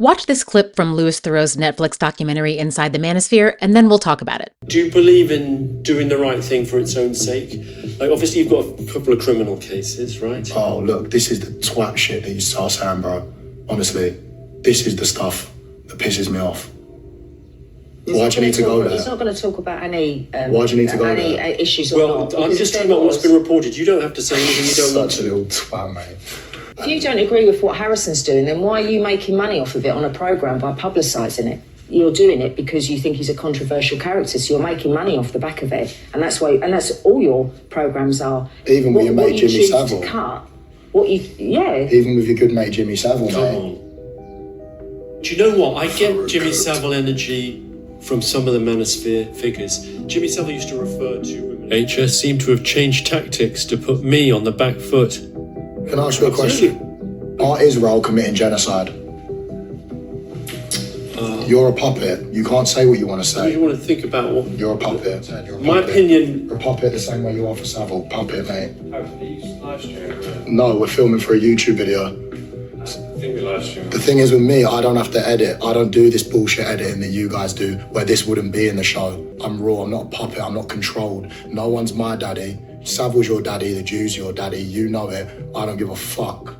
Watch this clip from Louis Theroux's Netflix documentary Inside the Manosphere, and then we'll talk about it. Do you believe in doing the right thing for its own sake? Like, obviously, you've got a couple of criminal cases, right? Oh, look, this is the twat shit that you start saying, bro. Honestly, this is the stuff that pisses me off. Why do you need to go there? He's not going to talk about any. Why do you need to go there? Any issues Well, or not. I'm just talking about what's been reported. You don't have to say anything you don't. Such a little twat, mate. If you don't agree with what Harrison's doing, then why are you making money off of it on a programme by publicising it? You're doing it because you think he's a controversial character, so you're making money off the back of it, and that's why. And that's all your programmes are. Even with your mate Jimmy Savile. Even with your good mate Jimmy Savile, mate. Do you know what? I get Jimmy Savile energy from some of the Manosphere figures. Jimmy Savile used to refer to women. HS seem to have changed tactics to put me on the back foot. Can I ask you a question? Are Israel committing genocide? You're a puppet. You can't say what you want to say. You want to think about what... You're a puppet. My opinion... You're a puppet the same way you are for Savile. Puppet, mate. No, we're filming for a YouTube video. The thing is with me, I don't have to edit. I don't do this bullshit editing that you guys do, where this wouldn't be in the show. I'm raw, I'm not a puppet, I'm not controlled. No one's my daddy. Savile's your daddy, the Jew's your daddy, you know it. I don't give a fuck.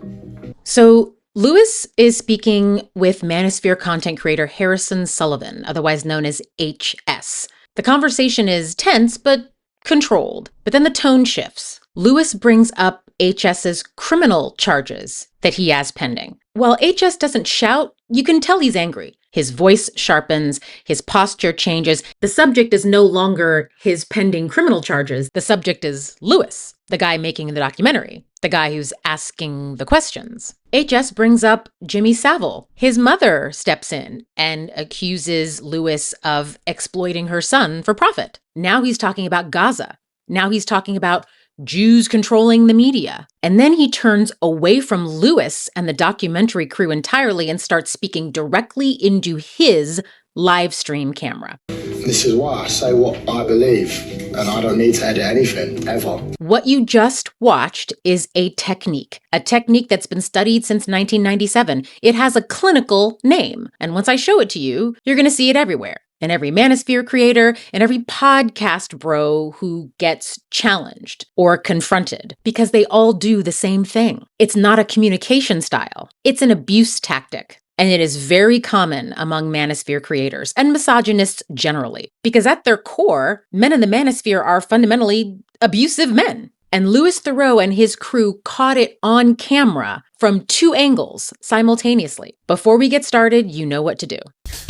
So Louis is speaking with Manosphere content creator Harrison Sullivan, otherwise known as HS. The conversation is tense, but controlled. But then the tone shifts. Louis brings up HS's criminal charges that he has pending. While HS doesn't shout, you can tell he's angry. His voice sharpens, his posture changes. The subject is no longer his pending criminal charges. The subject is Louis, the guy making the documentary, the guy who's asking the questions. HS brings up Jimmy Savile. His mother steps in and accuses Louis of exploiting her son for profit. Now he's talking about Gaza. Now he's talking about Jews controlling the media. And then he turns away from Louis and the documentary crew entirely and starts speaking directly into his live stream camera. This is why I say what I believe, and I don't need to edit anything, ever. What you just watched is a technique that's been studied since 1997. It has a clinical name, and once I show it to you, you're going to see it everywhere. And every Manosphere creator and every podcast bro who gets challenged or confronted, because they all do the same thing. It's not a communication style. It's an abuse tactic. And it is very common among Manosphere creators and misogynists generally, because at their core, men in the Manosphere are fundamentally abusive men. And Louis Theroux and his crew caught it on camera from two angles simultaneously. Before we get started, you know what to do.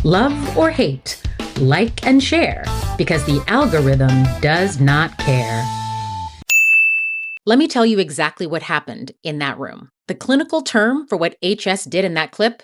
Love or hate, like and share, because the algorithm does not care. Let me tell you exactly what happened in that room. The clinical term for what HS did in that clip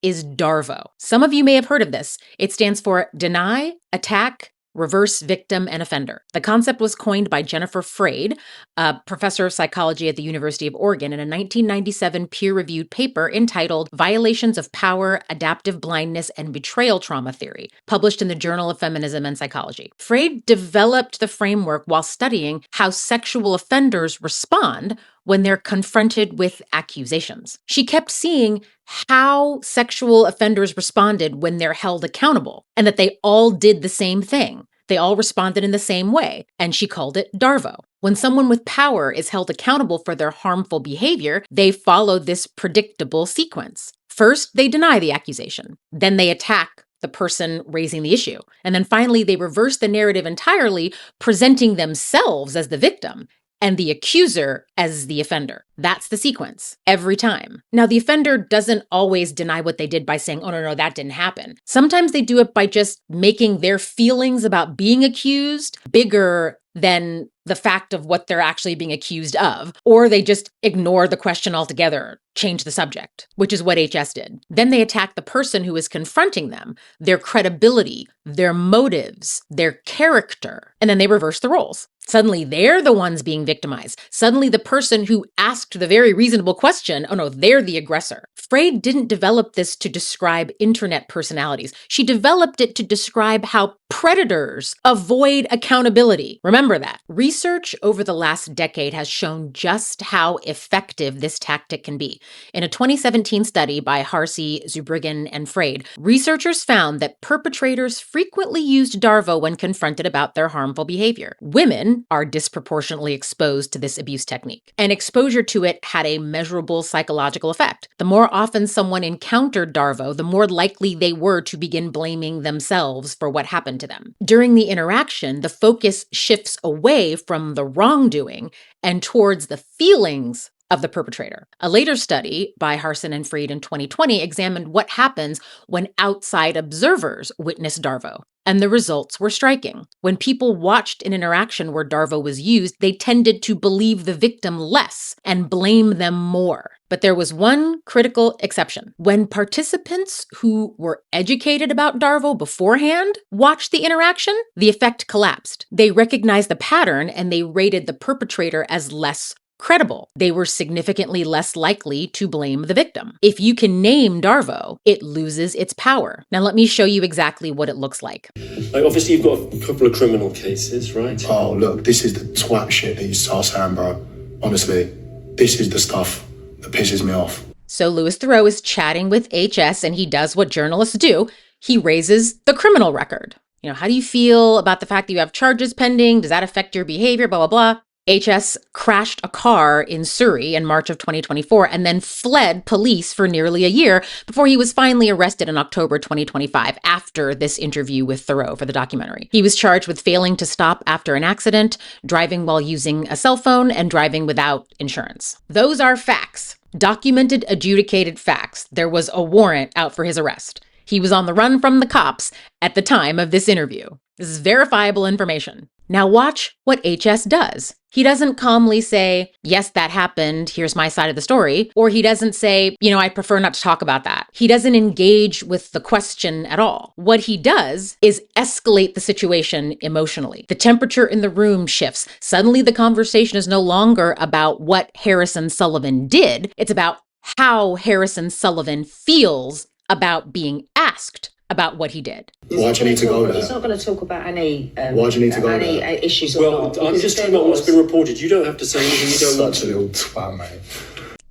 is DARVO. Some of you may have heard of this. It stands for Deny, Attack, Reverse Victim and Offender. The concept was coined by Jennifer Freyd, a professor of psychology at the University of Oregon, in a 1997 peer-reviewed paper entitled Violations of Power, Adaptive Blindness, and Betrayal Trauma Theory, published in the Journal of Feminism and Psychology. Freyd developed the framework while studying how sexual offenders respond when they're confronted with accusations. She kept seeing how sexual offenders responded when they're held accountable, and that they all did the same thing. They all responded in the same way, and she called it DARVO. When someone with power is held accountable for their harmful behavior, they follow this predictable sequence. First, they deny the accusation. Then they attack the person raising the issue. And then finally, they reverse the narrative entirely, presenting themselves as the victim and the accuser as the offender. That's the sequence, every time. Now, the offender doesn't always deny what they did by saying, oh, no, that didn't happen. Sometimes they do it by just making their feelings about being accused bigger than the fact of what they're actually being accused of, or they just ignore the question altogether, change the subject, which is what HS did. Then they attack the person who is confronting them, their credibility, their motives, their character, and then they reverse the roles. Suddenly they're the ones being victimized. Suddenly the person who asked the very reasonable question, oh no, they're the aggressor. Freyd didn't develop this to describe internet personalities. She developed it to describe how Predators avoid accountability. Remember that. Research over the last decade has shown just how effective this tactic can be. In a 2017 study by Harsey, Zurbriggen, and Freyd, researchers found that perpetrators frequently used DARVO when confronted about their harmful behavior. Women are disproportionately exposed to this abuse technique, and exposure to it had a measurable psychological effect. The more often someone encountered DARVO, the more likely they were to begin blaming themselves for what happened to them. During the interaction, the focus shifts away from the wrongdoing and towards the feelings of the perpetrator. A later study by Harson and Freyd in 2020 examined what happens when outside observers witness DARVO. And the results were striking. When people watched an interaction where DARVO was used, they tended to believe the victim less and blame them more. But there was one critical exception. When participants who were educated about DARVO beforehand watched the interaction, the effect collapsed. They recognized the pattern and they rated the perpetrator as less credible. They were significantly less likely to blame the victim. If you can name DARVO, it loses its power. Now let me show you exactly what it looks like. Obviously you've got a couple of criminal cases, right? Oh, look, this is the twat shit that you start saying, bro. Honestly, this is the stuff that pisses me off. So Louis Theroux is chatting with HS and he does what journalists do. He raises the criminal record. How do you feel about the fact that you have charges pending? Does that affect your behavior? Blah, blah, blah. HS crashed a car in Surrey in March of 2024 and then fled police for nearly a year before he was finally arrested in October 2025 after this interview with Theroux for the documentary. He was charged with failing to stop after an accident, driving while using a cell phone, and driving without insurance. Those are facts. Documented, adjudicated facts. There was a warrant out for his arrest. He was on the run from the cops at the time of this interview. This is verifiable information. Now watch what HS does. He doesn't calmly say, yes, that happened, here's my side of the story. Or he doesn't say, I prefer not to talk about that. He doesn't engage with the question at all. What he does is escalate the situation emotionally. The temperature in the room shifts. Suddenly the conversation is no longer about what Harrison Sullivan did. It's about how Harrison Sullivan feels about being asked about what he did. Why do you need to go there? He's not going to talk about any Why do you need to go there? issues or Well, not. I'm just talking about what's been reported. You don't have to say anything you don't want Such a to. little twat, mate.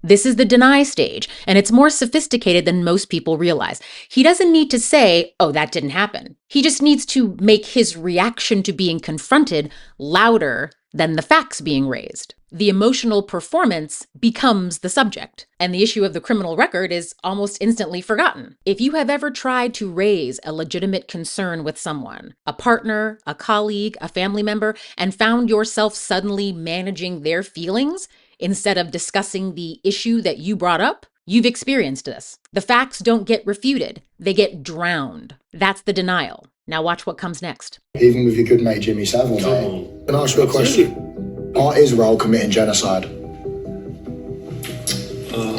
This is the deny stage, and it's more sophisticated than most people realize. He doesn't need to say, oh, that didn't happen. He just needs to make his reaction to being confronted louder than the facts being raised. The emotional performance becomes the subject, and the issue of the criminal record is almost instantly forgotten. If you have ever tried to raise a legitimate concern with someone, a partner, a colleague, a family member, and found yourself suddenly managing their feelings instead of discussing the issue that you brought up, you've experienced this. The facts don't get refuted, they get drowned. That's the denial. Now watch what comes next. Even with your good mate Jimmy Savile, mate. Can I ask you a question? Are Israel committing genocide?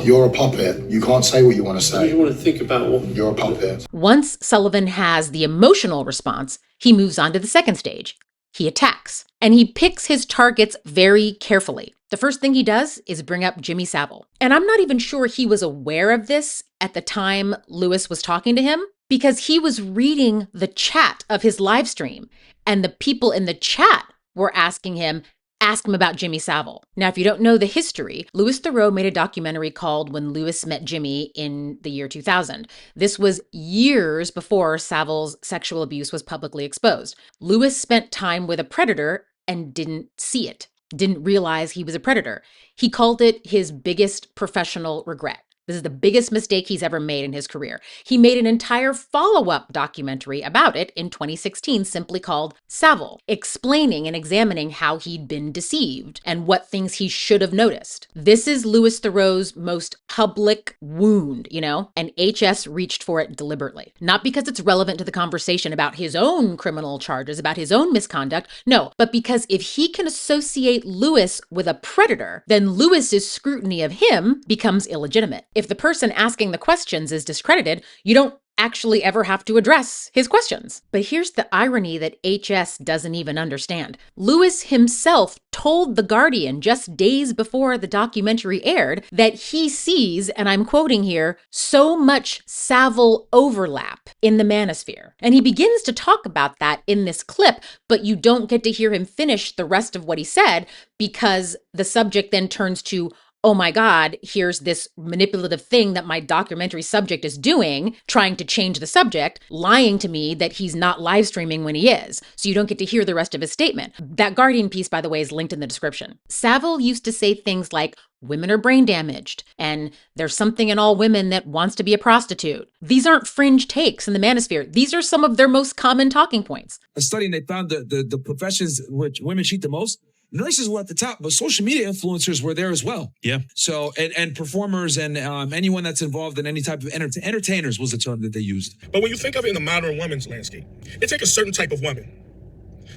You're a puppet. You can't say what you want to say. You want to think about what... You're a puppet. Once Sullivan has the emotional response, he moves on to the second stage. He attacks, and he picks his targets very carefully. The first thing he does is bring up Jimmy Savile. And I'm not even sure he was aware of this at the time Louis was talking to him, because he was reading the chat of his live stream, and the people in the chat were asking him, ask him about Jimmy Savile. Now, if you don't know the history, Louis Theroux made a documentary called When Louis Met Jimmy in the year 2000. This was years before Savile's sexual abuse was publicly exposed. Louis spent time with a predator and didn't see it, didn't realize he was a predator. He called it his biggest professional regret. This is the biggest mistake he's ever made in his career. He made an entire follow-up documentary about it in 2016, simply called Savile, explaining and examining how he'd been deceived and what things he should have noticed. This is Louis Theroux's most public wound, and HS reached for it deliberately. Not because it's relevant to the conversation about his own criminal charges, about his own misconduct, no, but because if he can associate Louis with a predator, then Louis's scrutiny of him becomes illegitimate. If the person asking the questions is discredited, you don't actually ever have to address his questions. But here's the irony that HS doesn't even understand. Lewis himself told The Guardian just days before the documentary aired that he sees, and I'm quoting here, so much Savile overlap in the manosphere. And he begins to talk about that in this clip, but you don't get to hear him finish the rest of what he said because the subject then turns to, oh my God, here's this manipulative thing that my documentary subject is doing, trying to change the subject, lying to me that he's not live streaming when he is. So you don't get to hear the rest of his statement. That Guardian piece, by the way, is linked in the description. Savile used to say things like, women are brain damaged, and there's something in all women that wants to be a prostitute. These aren't fringe takes in the manosphere. These are some of their most common talking points. A study, and they found the professions which women cheat the most. Nurses were at the top, but social media influencers were there as well. Yeah. So, and performers and anyone that's involved in any type of entertainers was the term that they used. But when you think of it in the modern women's landscape, it takes a certain type of woman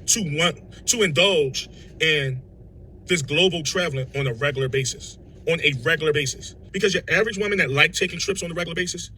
to want to indulge in this global traveling on a regular basis. Because your average woman that like taking trips on a regular basis,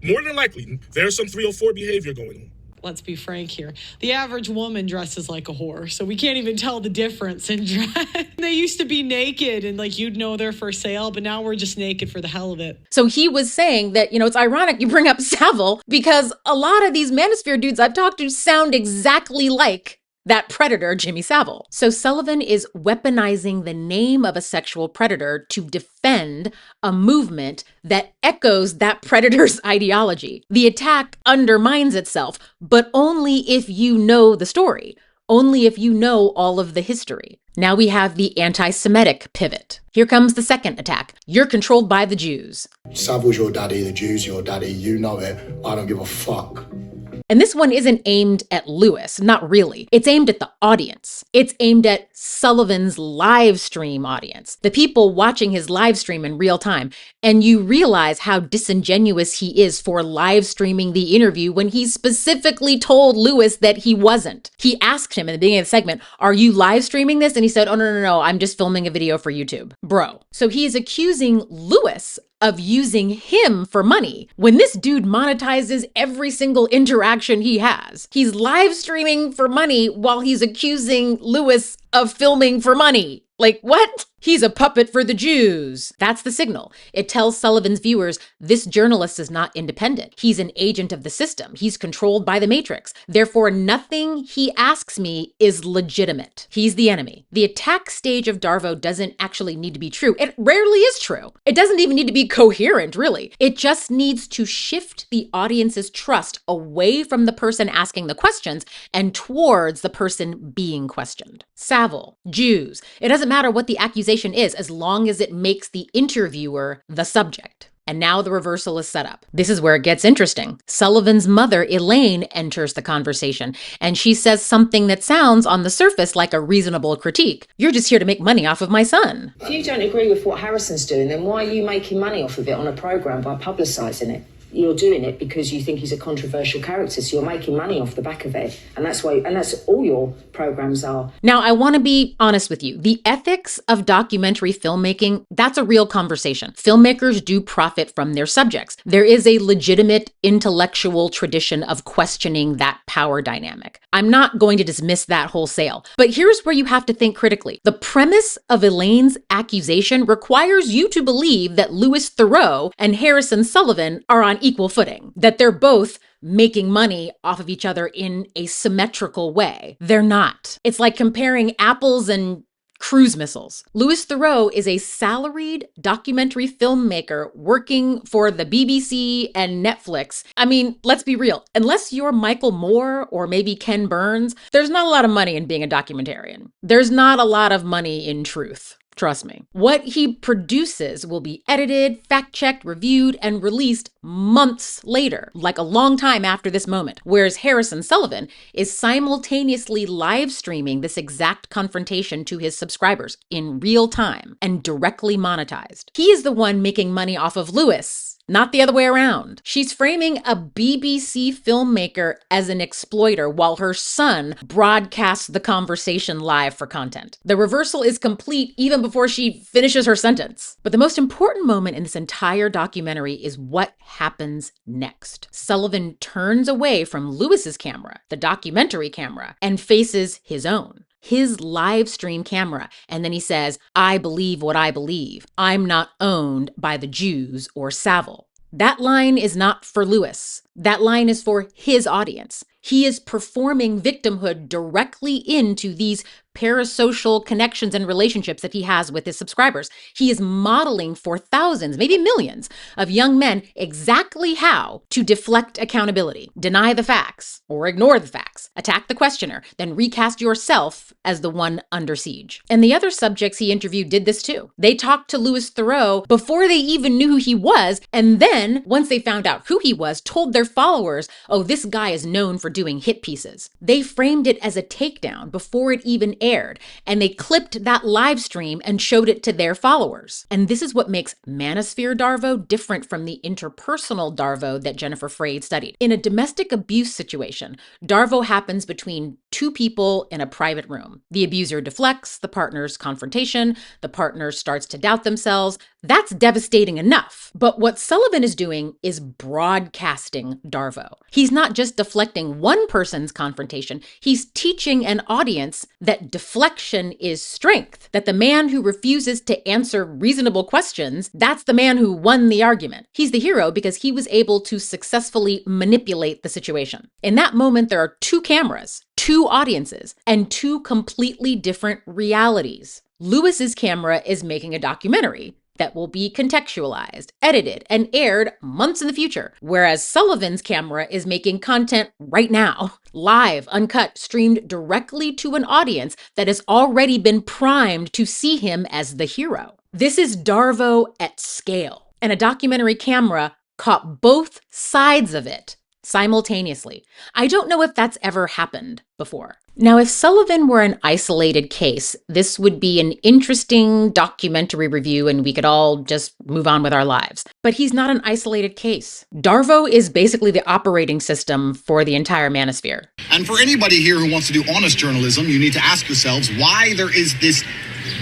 more than likely, there's some 304 behavior going on. Let's be frank here. The average woman dresses like a whore, so we can't even tell the difference in dress. They used to be naked and like you'd know they're for sale, but now we're just naked for the hell of it. So he was saying that, it's ironic you bring up Savile because a lot of these manosphere dudes I've talked to sound exactly like that predator, Jimmy Savile. So Sullivan is weaponizing the name of a sexual predator to defend a movement that echoes that predator's ideology. The attack undermines itself, but only if you know the story, only if you know all of the history. Now we have the anti-Semitic pivot. Here comes the second attack. You're controlled by the Jews. Savile's your daddy, the Jews your daddy, you know it, I don't give a fuck. And this one isn't aimed at Lewis, not really. It's aimed at the audience. It's aimed at Sullivan's live stream audience, the people watching his live stream in real time. And you realize how disingenuous he is for live streaming the interview when he specifically told Lewis that he wasn't. He asked him in the beginning of the segment, are you live streaming this? And he said, oh, no, I'm just filming a video for YouTube. Bro. So he is accusing Lewis of using him for money when this dude monetizes every single interaction he has. He's live streaming for money while he's accusing Lewis of filming for money. Like, what? He's a puppet for the Jews. That's the signal. It tells Sullivan's viewers, this journalist is not independent. He's an agent of the system. He's controlled by the Matrix. Therefore, nothing he asks me is legitimate. He's the enemy. The attack stage of DARVO doesn't actually need to be true. It rarely is true. It doesn't even need to be coherent, really. It just needs to shift the audience's trust away from the person asking the questions and towards the person being questioned. Savile, Jews. It doesn't matter what the accusation is as long as it makes the interviewer the subject. And now the reversal is set up. This is where it gets interesting. Sullivan's mother, Elaine, enters the conversation, and she says something that sounds on the surface like a reasonable critique. You're just here to make money off of my son. If you don't agree with what Harrison's doing, then why are you making money off of it on a programme by publicising it? You're doing it because you think he's a controversial character, so you're making money off the back of it. And that's all your programmes are. Now, I want to be honest with you. The ethics of documentary filmmaking, that's a real conversation. Filmmakers do profit from their subjects. There is a legitimate intellectual tradition of questioning that power dynamic. I'm not going to dismiss that wholesale. But here's where you have to think critically. The premise of Elaine's accusation requires you to believe that Louis Theroux and Harrison Sullivan are on equal footing, that they're both making money off of each other in a symmetrical way. They're not. It's like comparing apples and cruise missiles. Louis Theroux is a salaried documentary filmmaker working for the BBC and Netflix. I mean, let's be real. Unless you're Michael Moore or maybe Ken Burns, there's not a lot of money in being a documentarian. There's not a lot of money in truth. Trust me. What he produces will be edited, fact-checked, reviewed, and released months later, like a long time after this moment. Whereas Harrison Sullivan is simultaneously live streaming this exact confrontation to his subscribers in real time and directly monetized. He is the one making money off of Lewis not the other way around. She's framing a BBC filmmaker as an exploiter while her son broadcasts the conversation live for content. The reversal is complete even before she finishes her sentence. But the most important moment in this entire documentary is what happens next. Sullivan turns away from Lewis's camera, the documentary camera, and faces his own, his live stream camera. And then he says, "I believe what I believe. I'm not owned by the Jews or Savile." That line is not for Lewis. That line is for his audience. He is performing victimhood directly into these parasocial connections and relationships that he has with his subscribers. He is modeling for thousands, maybe millions, of young men exactly how to deflect accountability, deny the facts or ignore the facts, attack the questioner, then recast yourself as the one under siege. And the other subjects he interviewed did this too. They talked to Louis Theroux before they even knew who he was, and then, once they found out who he was, told their followers, "Oh, this guy is known for doing hit pieces." They framed it as a takedown before it even aired, and they clipped that live stream and showed it to their followers. And this is what makes Manosphere DARVO different from the interpersonal DARVO that Jennifer Freyd studied. In a domestic abuse situation, DARVO happens between two people in a private room. The abuser deflects the partner's confrontation, the partner starts to doubt themselves. That's devastating enough. But what Sullivan is doing is broadcasting DARVO. He's not just deflecting one person's confrontation, he's teaching an audience that deflection is strength, that the man who refuses to answer reasonable questions, that's the man who won the argument. He's the hero because he was able to successfully manipulate the situation. In that moment, there are two cameras, two audiences, and two completely different realities. Lewis's camera is making a documentary that will be contextualized, edited, and aired months in the future, whereas Sullivan's camera is making content right now, live, uncut, streamed directly to an audience that has already been primed to see him as the hero. This is DARVO at scale, and a documentary camera caught both sides of it simultaneously. I don't know if that's ever happened before. Now, if Sullivan were an isolated case, this would be an interesting documentary review and we could all just move on with our lives. But he's not an isolated case. DARVO is basically the operating system for the entire manosphere. And for anybody here who wants to do honest journalism, you need to ask yourselves why there is this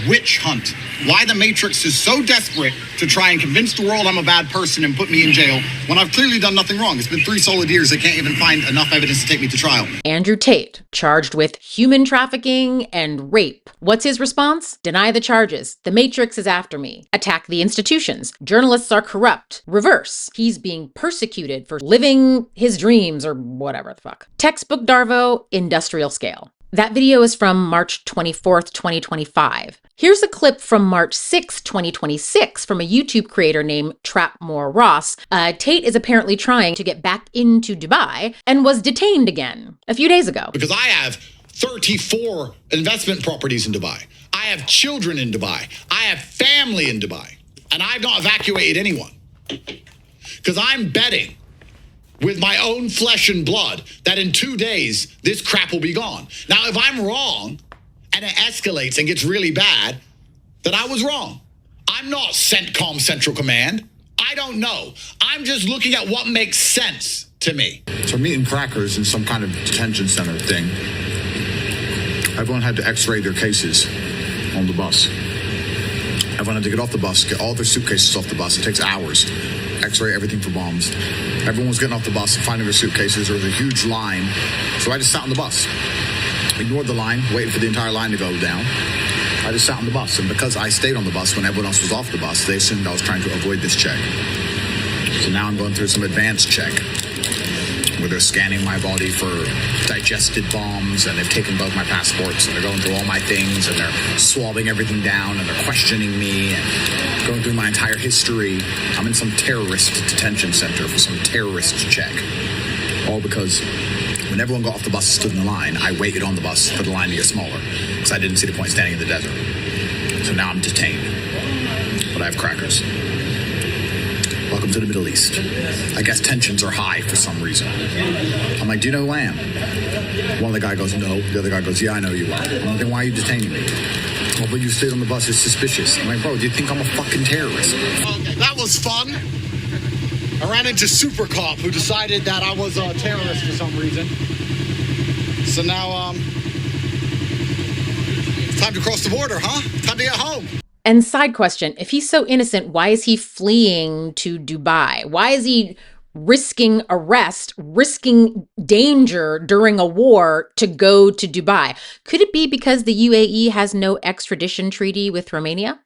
witch hunt. Why the Matrix is so desperate to try and convince the world I'm a bad person and put me in jail when I've clearly done nothing wrong. It's been 3 solid years. They can't even find enough evidence to take me to trial. Andrew Tate, charged with human trafficking and rape. What's his response? Deny the charges. The Matrix is after me. Attack the institutions. Journalists are corrupt. Reverse. He's being persecuted for living his dreams or whatever the fuck. Textbook DARVO, industrial scale. That video is from March 24th, 2025. Here's a clip from March 6th, 2026 from a YouTube creator named Trapmore Ross. Tate is apparently trying to get back into Dubai and was detained again a few days ago. Because I have 34 investment properties in Dubai. I have children in Dubai. I have family in Dubai. And I've not evacuated anyone. Because I'm betting with my own flesh and blood that in 2 days, this crap will be gone. Now, if I'm wrong and it escalates and gets really bad, then I was wrong. I'm not CENTCOM Central Command. I don't know. I'm just looking at what makes sense to me. So I'm eating crackers in some kind of detention center thing. Everyone had to x-ray their cases on the bus. Everyone had to get off the bus, get all their suitcases off the bus. It takes hours. X-ray everything for bombs. Everyone was getting off the bus and finding their suitcases. There was a huge line. So I just sat on the bus. Ignored the line, waited for the entire line to go down. I just sat on the bus. And because I stayed on the bus when everyone else was off the bus, they assumed I was trying to avoid this check. So now I'm going through some advanced check where they're scanning my body for digested bombs, and they've taken both my passports, and they're going through all my things, and they're swabbing everything down, and they're questioning me and going through my entire history. I'm in some terrorist detention center for some terrorist check. All because when everyone got off the bus and stood in the line, I waited on the bus for the line to get smaller because I didn't see the point standing in the desert. So now I'm detained, but I have crackers. Welcome to the Middle East. I guess tensions are high for some reason. I'm like, do you know who I am? One of the guy goes, no. The other guy goes, yeah, I know you are. I'm like, then why are you detaining me? Well, but you stayed on the bus, it's suspicious. I'm like, bro, do you think I'm a fucking terrorist? Okay, that was fun. I ran into Super Cop, who decided that I was a terrorist for some reason. So now, it's time to cross the border, huh? Time to get home. And side question, if he's so innocent, why is he fleeing to Dubai? Why is he risking arrest, risking danger during a war to go to Dubai? Could it be because the UAE has no extradition treaty with Romania?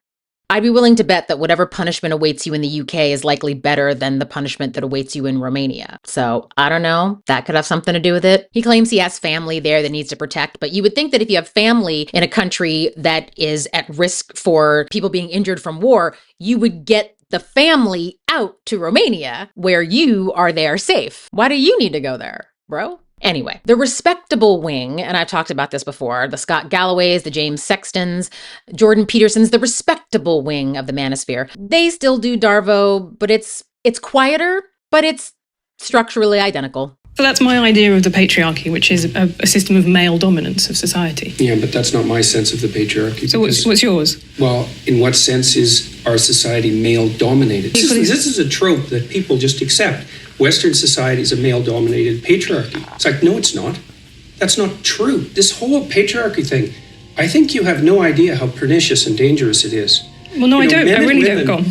I'd be willing to bet that whatever punishment awaits you in the UK is likely better than the punishment that awaits you in Romania. So, I don't know. That could have something to do with it. He claims he has family there that needs to protect, but you would think that if you have family in a country that is at risk for people being injured from war, you would get the family out to Romania where you are there safe. Why do you need to go there, bro? Anyway, the respectable wing, and I've talked about this before, the Scott Galloways, the James Sextons, Jordan Petersons, the respectable wing of the Manosphere, they still do DARVO, but it's quieter, but it's structurally identical. So that's my idea of the patriarchy, which is a system of male dominance of society. Yeah, but that's not my sense of the patriarchy. So what's yours? Well, in what sense is our society male-dominated? This is a trope that people just accept. Western society is a male-dominated patriarchy. It's like, no, it's not. That's not true. This whole patriarchy thing, I think you have no idea how pernicious and dangerous it is. Well, no, I don't. I really don't. Go on.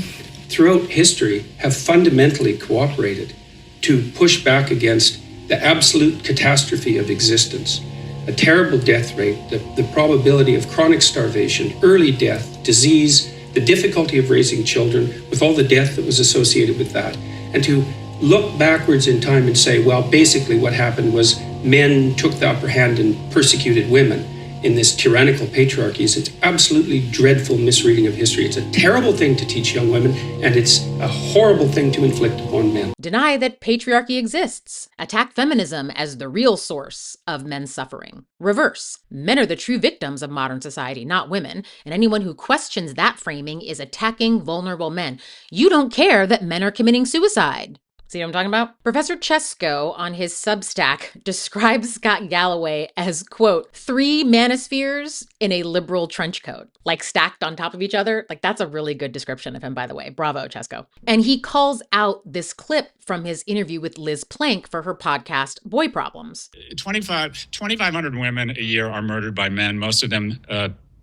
Throughout history have fundamentally cooperated to push back against the absolute catastrophe of existence, a terrible death rate, the probability of chronic starvation, early death, disease, the difficulty of raising children with all the death that was associated with that, and to look backwards in time and say, well, basically what happened was men took the upper hand and persecuted women in this tyrannical patriarchy. It's absolutely dreadful misreading of history. It's a terrible thing to teach young women, and it's a horrible thing to inflict upon men. Deny that patriarchy exists. Attack feminism as the real source of men's suffering. Reverse. Men are the true victims of modern society, not women, and anyone who questions that framing is attacking vulnerable men. You don't care that men are committing suicide. See what I'm talking about? Professor Chesko on his Substack describes Scott Galloway as, quote, 3 manospheres in a liberal trench coat, like stacked on top of each other. Like, that's a really good description of him, by the way. Bravo, Chesko. And he calls out this clip from his interview with Liz Plank for her podcast, Boy Problems. 2,500 women a year are murdered by men, most of them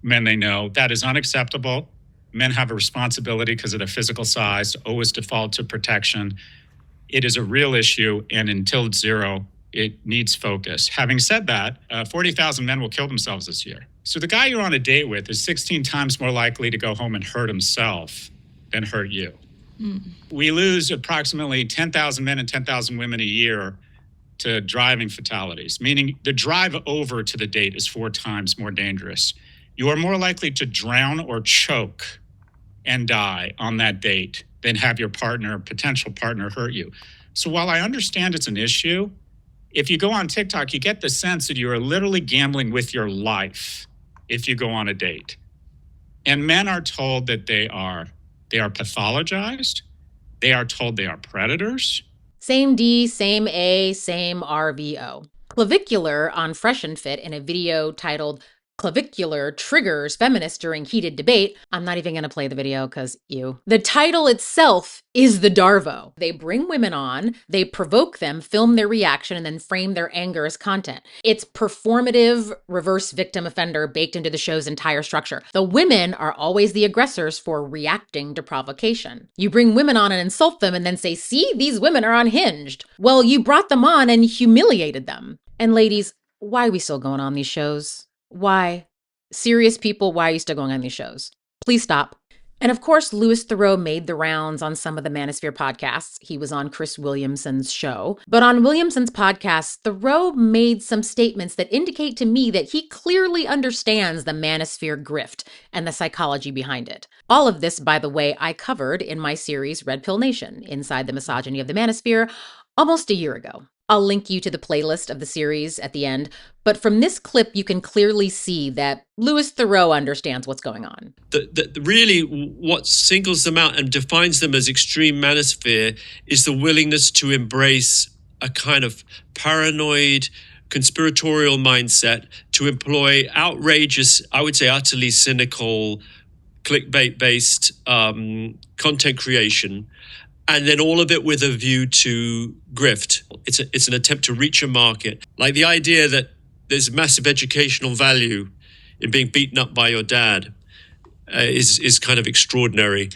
men they know. That is unacceptable. Men have a responsibility because of their physical size to always default to protection. It is a real issue, and until it's zero, it needs focus. Having said that, 40,000 men will kill themselves this year. So the guy you're on a date with is 16 times more likely to go home and hurt himself than hurt you. We lose approximately 10,000 men and 10,000 women a year to driving fatalities, meaning the drive over to the date is 4 times more dangerous. You are more likely to drown or choke and die on that date than have your partner, potential partner, hurt you. So while I understand it's an issue, if you go on TikTok, you get the sense that you are literally gambling with your life if you go on a date. And men are told that they are pathologized. They are told they are predators. Same D, same A, same RVO. Clavicular on Fresh and Fit in a video titled Clavicular Triggers Feminists During Heated Debate. I'm not even going to play the video because The title itself is the DARVO. They bring women on, they provoke them, film their reaction, and then frame their anger as content. It's performative reverse victim offender baked into the show's entire structure. The women are always the aggressors for reacting to provocation. You bring women on and insult them and then say, see, these women are unhinged. Well, you brought them on and humiliated them. And ladies, why are we still going on these shows? Why? Serious people, why are you still going on these shows? Please stop. And of course, Louis Theroux made the rounds on some of the Manosphere podcasts. He was on Chris Williamson's show. But on Williamson's podcast, Theroux made some statements that indicate to me that he clearly understands the Manosphere grift and the psychology behind it. All of this, by the way, I covered in my series Red Pill Nation, Inside the Misogyny of the Manosphere, almost a year ago. I'll link you to the playlist of the series at the end, but from this clip, you can clearly see that Louis Theroux understands what's going on. Really, what singles them out and defines them as extreme manosphere is the willingness to embrace a kind of paranoid, conspiratorial mindset, to employ outrageous, I would say utterly cynical, clickbait-based content creation, And then all of it with a view to grift. It's an attempt to reach a market. Like the idea that there's massive educational value in being beaten up by your dad is kind of extraordinary.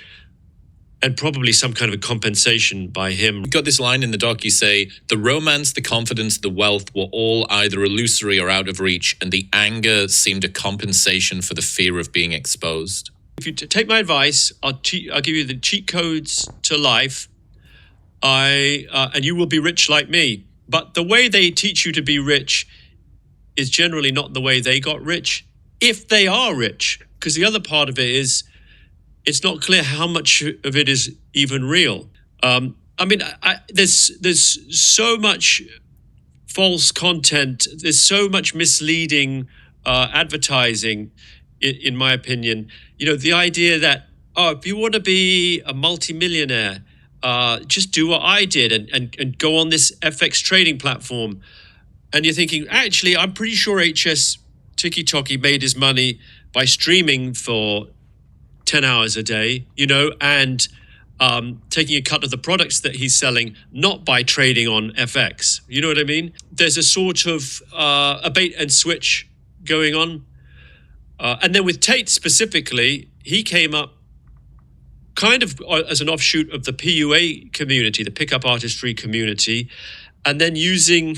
And probably some kind of a compensation by him. You got this line in the doc, you say, the romance, the confidence, the wealth were all either illusory or out of reach, and the anger seemed a compensation for the fear of being exposed. If you take my advice, I'll give you the cheat codes to life, and you will be rich like me. But the way they teach you to be rich is generally not the way they got rich, if they are rich. Because the other part of it is, it's not clear how much of it is even real. There's so much false content. There's so much misleading advertising, in my opinion. You know, the idea that, if you want to be a multimillionaire, just do what I did and go on this FX trading platform. And you're thinking, actually, I'm pretty sure HS Tiki-Toki made his money by streaming for 10 hours a day, and taking a cut of the products that he's selling, not by trading on FX. You know what I mean? There's a sort of a bait and switch going on. And then with Tate specifically, he came up kind of as an offshoot of the PUA community, the pickup artistry community, and then using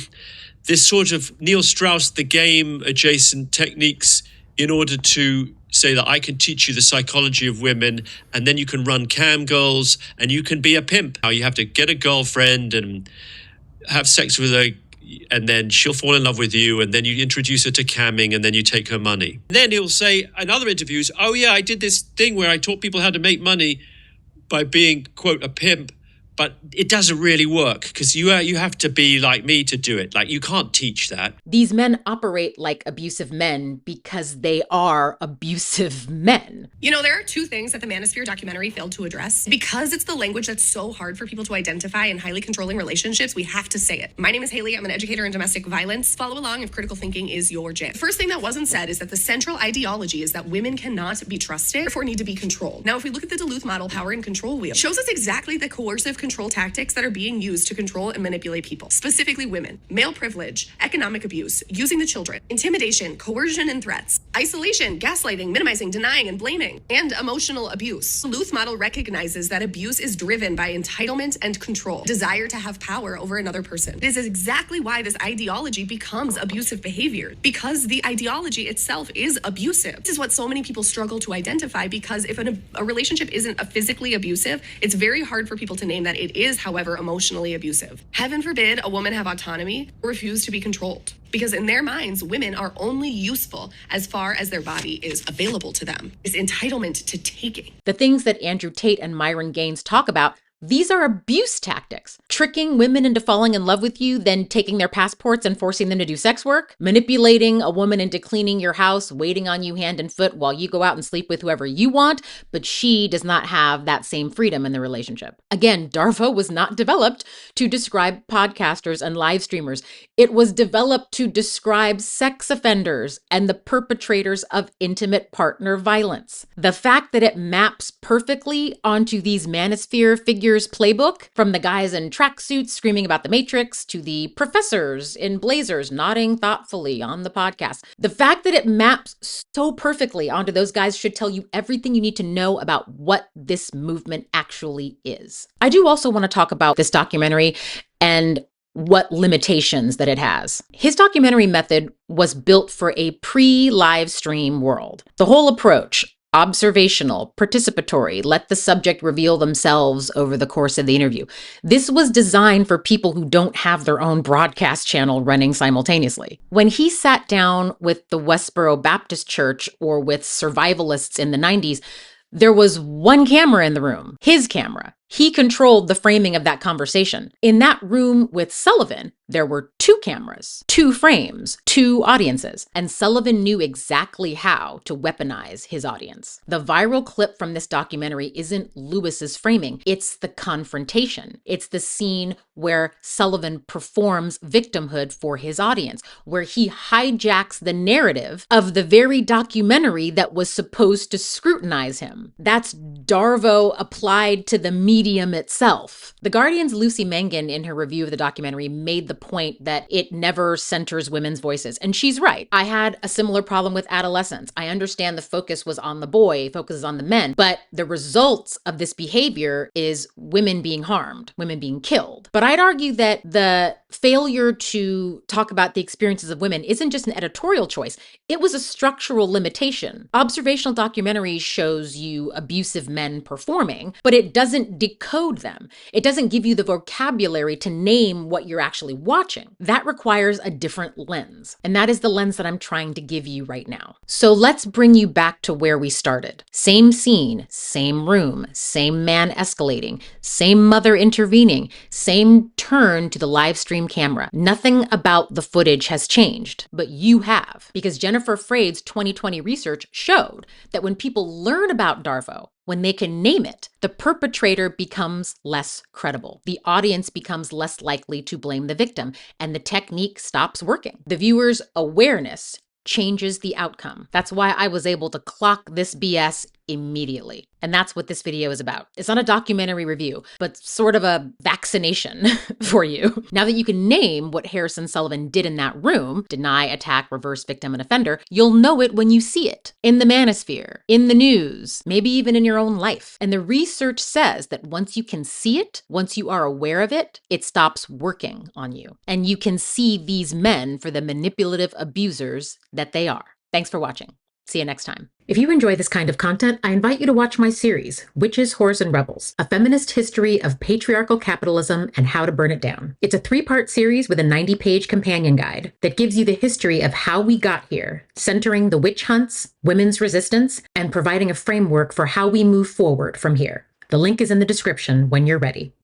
this sort of Neil Strauss, the game adjacent techniques in order to say that I can teach you the psychology of women, and then you can run cam girls and you can be a pimp. Now you have to get a girlfriend and have sex with her, and then she'll fall in love with you, and then you introduce her to camming, and then you take her money. Then he'll say in other interviews, oh yeah, I did this thing where I taught people how to make money by being, quote, a pimp. But it doesn't really work because you have to be like me to do it. Like, you can't teach that. These men operate like abusive men because they are abusive men. You know, there are two things that the Manosphere documentary failed to address. Because it's the language that's so hard for people to identify in highly controlling relationships, we have to say it. My name is Haley. I'm an educator in domestic violence. Follow along if critical thinking is your jam. The first thing that wasn't said is that the central ideology is that women cannot be trusted, therefore need to be controlled. Now, if we look at the Duluth model power and control wheel, it shows us exactly the coercive control tactics that are being used to control and manipulate people, specifically women. Male privilege, economic abuse, using the children, intimidation, coercion and threats, isolation, gaslighting, minimizing, denying, and blaming, and emotional abuse. The Duluth model recognizes that abuse is driven by entitlement and control, desire to have power over another person. This is exactly why this ideology becomes abusive behavior, because the ideology itself is abusive. This is what so many people struggle to identify, because if a relationship isn't physically abusive, it's very hard for people to name that it is, however, emotionally abusive. Heaven forbid a woman have autonomy or refuse to be controlled, because in their minds, women are only useful as far as their body is available to them. It's entitlement to taking. The things that Andrew Tate and Myron Gaines talk about, these are abuse tactics. Tricking women into falling in love with you, then taking their passports and forcing them to do sex work. Manipulating a woman into cleaning your house, waiting on you hand and foot while you go out and sleep with whoever you want, but she does not have that same freedom in the relationship. Again, DARVO was not developed to describe podcasters and live streamers. It was developed to describe sex offenders and the perpetrators of intimate partner violence. The fact that it maps perfectly onto these Manosphere figures playbook, from the guys in tracksuits screaming about the Matrix to the professors in blazers nodding thoughtfully on the podcast. The fact that it maps so perfectly onto those guys should tell you everything you need to know about what this movement actually is. I do also want to talk about this documentary and what limitations that it has. His documentary method was built for a pre-live stream world. The whole approach, observational, participatory, let the subject reveal themselves over the course of the interview. This was designed for people who don't have their own broadcast channel running simultaneously. When he sat down with the Westboro Baptist Church or with survivalists in the 90s, there was one camera in the room, his camera. He controlled the framing of that conversation. In that room with Sullivan, there were 2 cameras, 2 frames, 2 audiences, and Sullivan knew exactly how to weaponize his audience. The viral clip from this documentary isn't Lewis's framing, it's the confrontation. It's the scene where Sullivan performs victimhood for his audience, where he hijacks the narrative of the very documentary that was supposed to scrutinize him. That's DARVO applied to the Me medium itself. The Guardian's Lucy Mangan, in her review of the documentary, made the point that it never centers women's voices. And she's right. I had a similar problem with adolescence. I understand the focus was on the boy, focuses on the men, but the results of this behavior is women being harmed, women being killed. But I'd argue that the failure to talk about the experiences of women isn't just an editorial choice. It was a structural limitation. Observational documentary shows you abusive men performing, but it doesn't decode them. It doesn't give you the vocabulary to name what you're actually watching. That requires a different lens. And that is the lens that I'm trying to give you right now. So let's bring you back to where we started. Same scene, same room, same man escalating, same mother intervening, same turn to the live stream camera. Nothing about the footage has changed, but you have. Because Jennifer Freyd's 2020 research showed that when people learn about DARVO, when they can name it, the perpetrator becomes less credible. The audience becomes less likely to blame the victim, and the technique stops working. The viewer's awareness changes the outcome. That's why I was able to clock this BS immediately. And that's what this video is about. It's not a documentary review, but sort of a vaccination for you. Now that you can name what Harrison Sullivan did in that room, deny, attack, reverse, victim, and offender, you'll know it when you see it. In the manosphere, in the news, maybe even in your own life. And the research says that once you can see it, once you are aware of it, it stops working on you. And you can see these men for the manipulative abusers that they are. Thanks for watching. See you next time. If you enjoy this kind of content, I invite you to watch my series, Witches, Whores, and Rebels, a feminist history of patriarchal capitalism and how to burn it down. It's a 3-part series with a 90-page companion guide that gives you the history of how we got here, centering the witch hunts, women's resistance, and providing a framework for how we move forward from here. The link is in the description when you're ready.